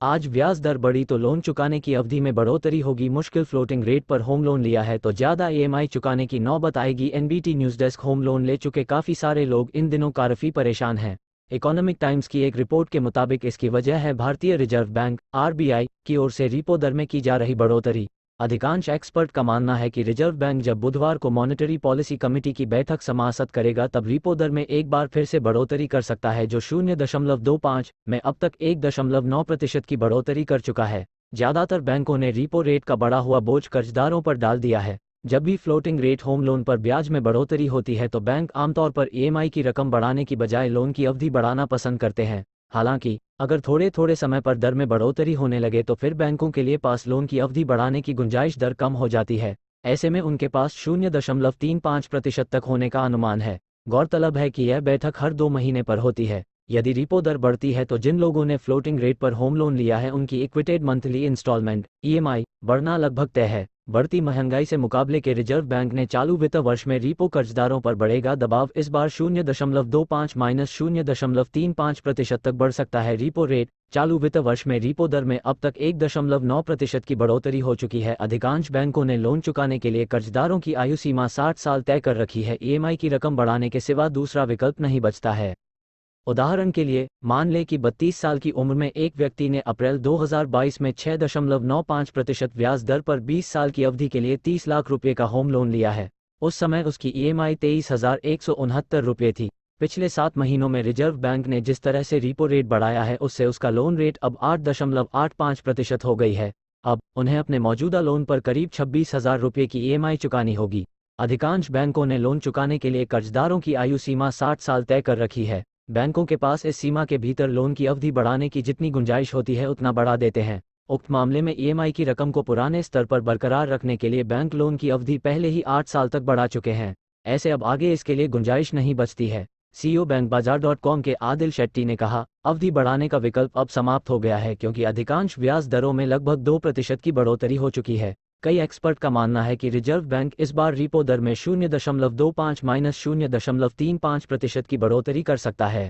आज ब्याज दर बढ़ी तो लोन चुकाने की अवधि में बढ़ोतरी होगी। मुश्किल फ्लोटिंग रेट पर होम लोन लिया है तो ज़्यादा ईएमआई चुकाने की नौबत आएगी। NBT news desk. Home loan ले चुके काफ़ी सारे लोग इन दिनों काफ़ी परेशान हैं। इकोनॉमिक टाइम्स की एक रिपोर्ट के मुताबिक इसकी वजह है भारतीय रिजर्व बैंक आरबीआई की ओर से रेपो दर में की जा रही बढ़ोतरी। अधिकांश एक्सपर्ट का मानना है कि रिजर्व बैंक जब बुधवार को मॉनेटरी पॉलिसी कमेटी की बैठक समासद करेगा तब रेपो दर में एक बार फिर से बढ़ोतरी कर सकता है, जो 0.25 में अब तक 1.9% की बढ़ोतरी कर चुका है। ज़्यादातर बैंकों ने रेपो रेट का बढ़ा हुआ बोझ कर्जदारों पर डाल दिया है। जब भी फ्लोटिंग रेट होम लोन पर ब्याज में बढ़ोतरी होती है तो बैंक आमतौर पर ईएमआई की रकम बढ़ाने की बजाय लोन की अवधि बढ़ाना पसंद करते हैं। हालांकि अगर थोड़े थोड़े समय पर दर में बढ़ोतरी होने लगे तो फिर बैंकों के लिए पास लोन की अवधि बढ़ाने की गुंजाइश दर कम हो जाती है। ऐसे में उनके पास 0.35% तक होने का अनुमान है। गौरतलब है कि यह बैठक हर 2 महीने पर होती है। यदि रेपो दर बढ़ती है तो जिन लोगों ने फ्लोटिंग रेट पर होम लोन लिया है उनकी इक्विटेड मंथली इंस्टॉलमेंट ईएमआई बढ़ना लगभग तय है। बढ़ती महंगाई से मुकाबले के रिजर्व बैंक ने चालू वित्त वर्ष में रेपो कर्जदारों पर बढ़ेगा दबाव इस बार 0.25-0.35% तक बढ़ सकता है। Repo rate. चालू वित्त वर्ष में रेपो दर में अब तक 1.9% की बढ़ोतरी हो चुकी है। अधिकांश बैंकों ने लोन चुकाने के लिए कर्जदारों की आयु सीमा 60 साल तय कर रखी है। ईएमआई की रकम बढ़ाने के सिवा दूसरा विकल्प नहीं बचता है। उदाहरण के लिए मान लें कि 32 साल की उम्र में एक व्यक्ति ने अप्रैल 2022 में 6.95% ब्याज दर पर 20 साल की अवधि के लिए 30 लाख रुपए का होम लोन लिया है। उस समय उसकी ईएमआई 23,169 रुपये थी। पिछले 7 महीनों में रिजर्व बैंक ने जिस तरह से रेपो रेट बढ़ाया है उससे उसका लोन रेट अब 8.85% हो गई है। अब उन्हें अपने मौजूदा लोन पर करीब 26,000 रुपये की ईएमआई चुकानी होगी। अधिकांश बैंकों ने लोन चुकाने के लिए कर्जदारों की आयु सीमा 60 साल तय कर रखी है। बैंकों के पास इस सीमा के भीतर लोन की अवधि बढ़ाने की जितनी गुंजाइश होती है उतना बढ़ा देते हैं। उक्त मामले में ईएमआई की रकम को पुराने स्तर पर बरकरार रखने के लिए बैंक लोन की अवधि पहले ही 8 साल तक बढ़ा चुके हैं। ऐसे अब आगे इसके लिए गुंजाइश नहीं बचती है। सीईओ बैंकबाजार.com के आदिल शेट्टी ने कहा, अवधि बढ़ाने का विकल्प अब समाप्त हो गया है क्योंकि अधिकांश ब्याज दरों में लगभग 2% की बढ़ोतरी हो चुकी है। कई एक्सपर्ट का मानना है कि रिजर्व बैंक इस बार रेपो दर में 0.25-0.35% की बढ़ोतरी कर सकता है।